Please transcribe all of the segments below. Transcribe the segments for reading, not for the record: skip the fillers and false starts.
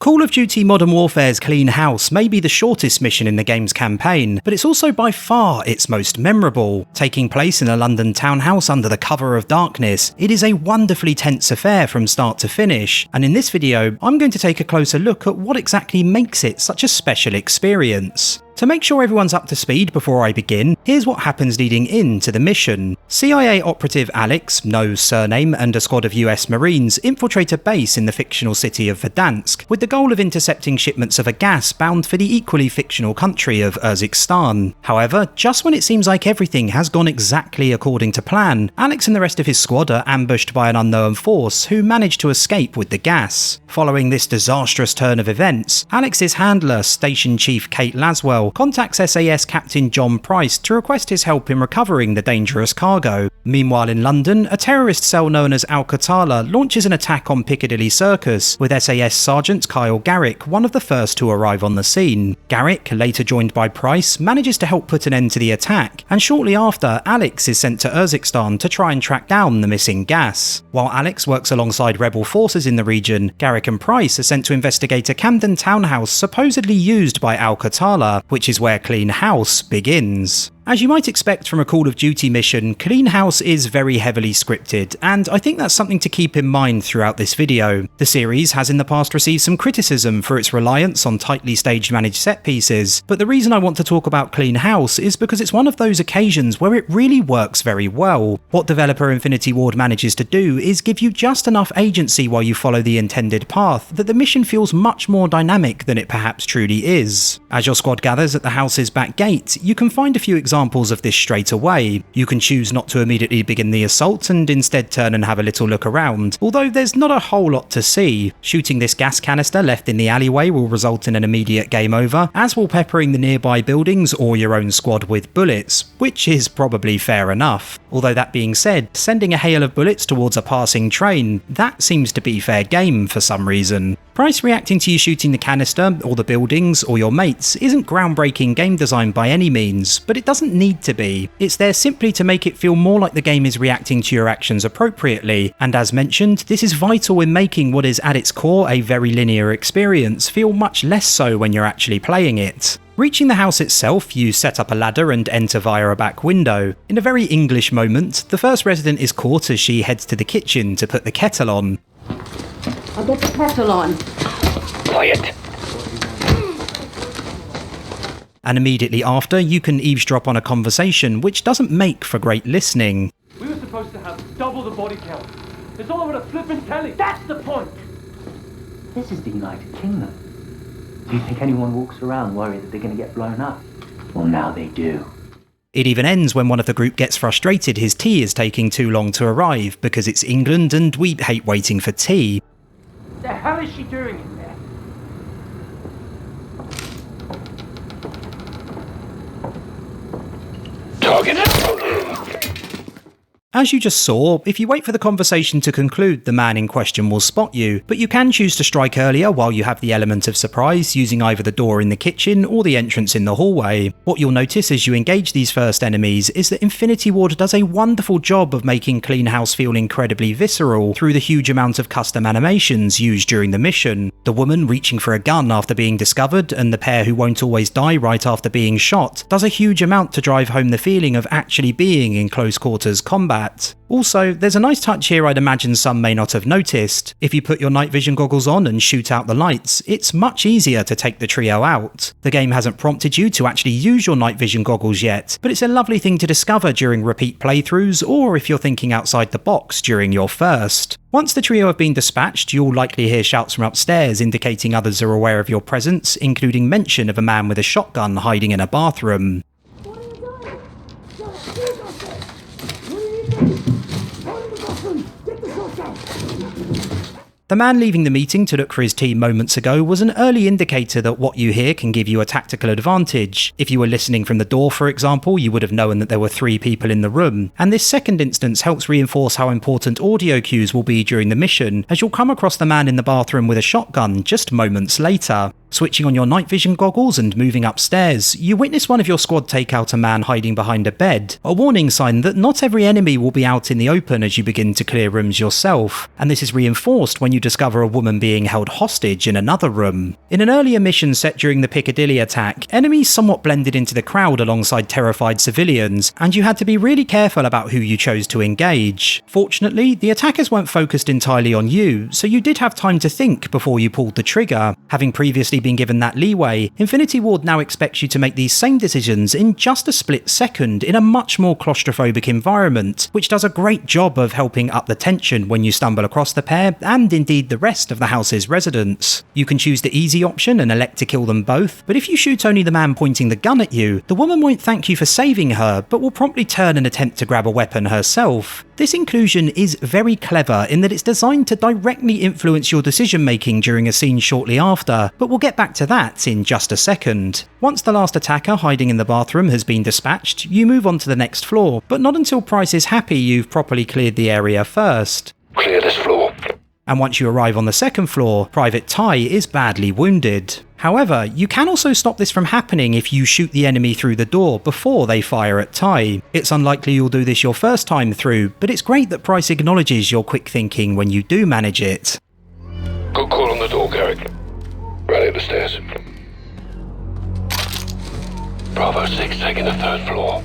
Call of Duty Modern Warfare's Clean House may be the shortest mission in the game's campaign, but it's also by far its most memorable. Taking place in a London townhouse under the cover of darkness, it is a wonderfully tense affair from start to finish, and in this video, I'm going to take a closer look at what exactly makes it such a special experience. To make sure everyone's up to speed before I begin, here's what happens leading into the mission. CIA operative Alex, no surname, and a squad of US Marines infiltrate a base in the fictional city of Verdansk, with the goal of intercepting shipments of a gas bound for the equally fictional country of Urzikstan. However, just when it seems like everything has gone exactly according to plan, Alex and the rest of his squad are ambushed by an unknown force who manage to escape with the gas. Following this disastrous turn of events, Alex's handler, Station Chief Kate Laswell, contacts SAS Captain John Price to request his help in recovering the dangerous cargo. Meanwhile in London, a terrorist cell known as Al-Qatala launches an attack on Piccadilly Circus, with SAS Sergeant Kyle Garrick one of the first to arrive on the scene. Garrick, later joined by Price, manages to help put an end to the attack, and shortly after, Alex is sent to Urzikstan to try and track down the missing gas. While Alex works alongside rebel forces in the region, Garrick and Price are sent to investigate a Camden townhouse supposedly used by Al-Qatala, which is where Clean House begins. As you might expect from a Call of Duty mission, Clean House is very heavily scripted, and I think that's something to keep in mind throughout this video. The series has in the past received some criticism for its reliance on tightly staged managed set pieces, but the reason I want to talk about Clean House is because it's one of those occasions where it really works very well. What developer Infinity Ward manages to do is give you just enough agency while you follow the intended path that the mission feels much more dynamic than it perhaps truly is. As your squad gathers at the house's back gate, you can find a few examples of this straight away. You can choose not to immediately begin the assault and instead turn and have a little look around, although there's not a whole lot to see. Shooting this gas canister left in the alleyway will result in an immediate game over, as will peppering the nearby buildings or your own squad with bullets, which is probably fair enough. Although that being said, sending a hail of bullets towards a passing train, that seems to be fair game for some reason. Price reacting to you shooting the canister, or the buildings, or your mates isn't groundbreaking game design by any means, but it doesn't need to be. It's there simply to make it feel more like the game is reacting to your actions appropriately, and as mentioned, this is vital in making what is at its core a very linear experience feel much less so when you're actually playing it. Reaching the house itself, you set up a ladder and enter via a back window. In a very English moment, the first resident is caught as she heads to the kitchen to put the kettle on. I'll get the kettle on. Quiet. And immediately after, you can eavesdrop on a conversation which doesn't make for great listening. We were supposed to have double the body count. It's all over the flippin' telly. That's the point. This is the United Kingdom. Do you think anyone walks around worried that they're going to get blown up? Well, now they do. It even ends when one of the group gets frustrated his tea is taking too long to arrive because it's England and we hate waiting for tea. The hell is she doing in there? Talking it. As you just saw, if you wait for the conversation to conclude, the man in question will spot you, but you can choose to strike earlier while you have the element of surprise using either the door in the kitchen or the entrance in the hallway. What you'll notice as you engage these first enemies is that Infinity Ward does a wonderful job of making Clean House feel incredibly visceral through the huge amount of custom animations used during the mission. The woman reaching for a gun after being discovered and the pair who won't always die right after being shot does a huge amount to drive home the feeling of actually being in close quarters combat. Also, there's a nice touch here I'd imagine some may not have noticed. If you put your night vision goggles on and shoot out the lights, it's much easier to take the trio out. The game hasn't prompted you to actually use your night vision goggles yet, but it's a lovely thing to discover during repeat playthroughs or if you're thinking outside the box during your first. Once the trio have been dispatched, you'll likely hear shouts from upstairs indicating others are aware of your presence, including mention of a man with a shotgun hiding in a bathroom. The man leaving the meeting to look for his team moments ago was an early indicator that what you hear can give you a tactical advantage. If you were listening from the door, for example, you would have known that there were 3 people in the room, and this second instance helps reinforce how important audio cues will be during the mission, as you'll come across the man in the bathroom with a shotgun just moments later. Switching on your night vision goggles and moving upstairs, you witness one of your squad take out a man hiding behind a bed, a warning sign that not every enemy will be out in the open as you begin to clear rooms yourself, and this is reinforced when you discover a woman being held hostage in another room. In an earlier mission set during the Piccadilly attack, enemies somewhat blended into the crowd alongside terrified civilians, and you had to be really careful about who you chose to engage. Fortunately, the attackers weren't focused entirely on you, so you did have time to think before you pulled the trigger. Having previously been given that leeway, Infinity Ward now expects you to make these same decisions in just a split second in a much more claustrophobic environment, which does a great job of helping up the tension when you stumble across the pair, and indeed the rest of the house's residents. You can choose the easy option and elect to kill them both, but if you shoot only the man pointing the gun at you, the woman won't thank you for saving her, but will promptly turn and attempt to grab a weapon herself. This inclusion is very clever in that it's designed to directly influence your decision making during a scene shortly after, but we'll get back to that in just a second. Once the last attacker hiding in the bathroom has been dispatched, you move on to the next floor, but not until Price is happy you've properly cleared the area first. Clear this floor. And once you arrive on the second floor, Private Ty is badly wounded. However, you can also stop this from happening if you shoot the enemy through the door before they fire at Ty. It's unlikely you'll do this your first time through, but it's great that Price acknowledges your quick thinking when you do manage it. Good call on the door, Garrick. Right at the stairs. Bravo 6 taking the third floor.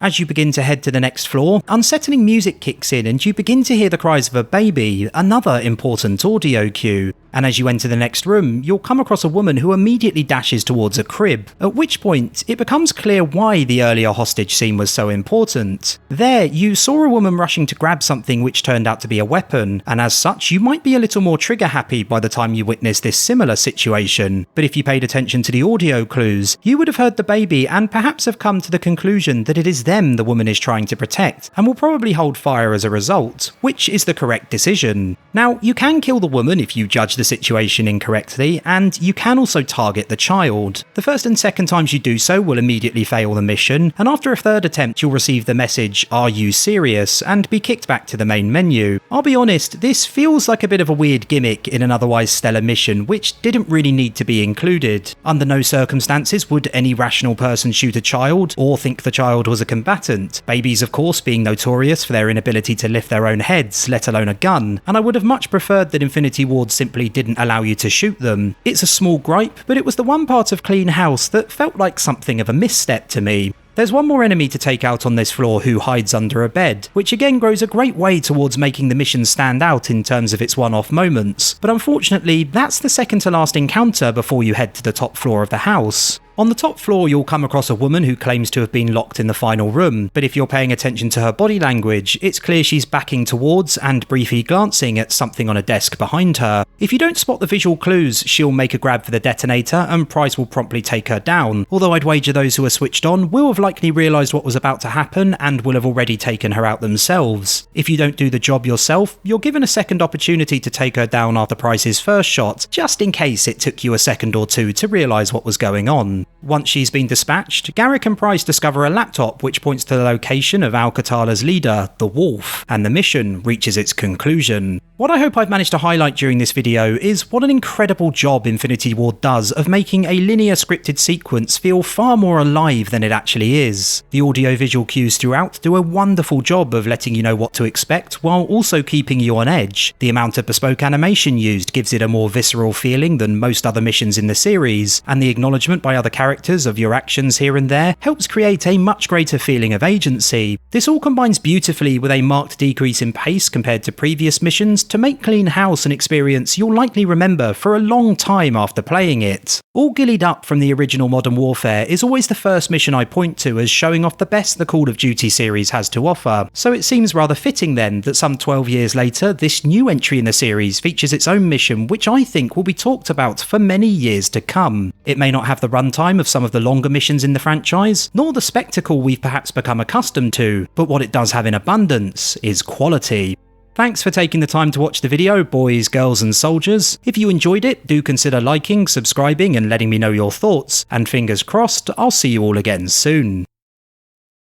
As you begin to head to the next floor, unsettling music kicks in and you begin to hear the cries of a baby, another important audio cue. And as you enter the next room, you'll come across a woman who immediately dashes towards a crib, at which point it becomes clear why the earlier hostage scene was so important. There, you saw a woman rushing to grab something which turned out to be a weapon, and as such you might be a little more trigger happy by the time you witness this similar situation. But if you paid attention to the audio clues, you would have heard the baby and perhaps have come to the conclusion that it is them the woman is trying to protect, and will probably hold fire as a result, which is the correct decision. Now, you can kill the woman if you judge the situation incorrectly, and you can also target the child. The first and second times you do so will immediately fail the mission, and after a third attempt you'll receive the message, "Are you serious?" and be kicked back to the main menu. I'll be honest, this feels like a bit of a weird gimmick in an otherwise stellar mission which didn't really need to be included. Under no circumstances would any rational person shoot a child, or think the child was a combatant. Babies of course being notorious for their inability to lift their own heads, let alone a gun, and I would have much preferred that Infinity Ward simply didn't allow you to shoot them. It's a small gripe, but it was the one part of Clean House that felt like something of a misstep to me. There's one more enemy to take out on this floor who hides under a bed, which again goes a great way towards making the mission stand out in terms of its one-off moments, but unfortunately that's the second to last encounter before you head to the top floor of the house. On the top floor you'll come across a woman who claims to have been locked in the final room, but if you're paying attention to her body language, it's clear she's backing towards and briefly glancing at something on a desk behind her. If you don't spot the visual clues, she'll make a grab for the detonator and Price will promptly take her down, although I'd wager those who are switched on will have likely realised what was about to happen and will have already taken her out themselves. If you don't do the job yourself, you're given a second opportunity to take her down after Price's first shot, just in case it took you a second or two to realise what was going on. Once she's been dispatched, Garrick and Price discover a laptop which points to the location of Al-Qatala's leader, the Wolf, and the mission reaches its conclusion. What I hope I've managed to highlight during this video is what an incredible job Infinity Ward does of making a linear scripted sequence feel far more alive than it actually is. The audio-visual cues throughout do a wonderful job of letting you know what to expect while also keeping you on edge. The amount of bespoke animation used gives it a more visceral feeling than most other missions in the series, and the acknowledgement by other characters of your actions here and there helps create a much greater feeling of agency. This all combines beautifully with a marked decrease in pace compared to previous missions to make Clean House an experience you'll likely remember for a long time after playing it. All gillied up from the original Modern Warfare is always the first mission I point to as showing off the best the Call of Duty series has to offer, so it seems rather fitting then that some 12 years later this new entry in the series features its own mission which I think will be talked about for many years to come. It may not have the runtime of some of the longer missions in the franchise, nor the spectacle we've perhaps become accustomed to, but what it does have in abundance is quality. Thanks for taking the time to watch the video, boys, girls and soldiers. If you enjoyed it, do consider liking, subscribing and letting me know your thoughts, and fingers crossed, I'll see you all again soon.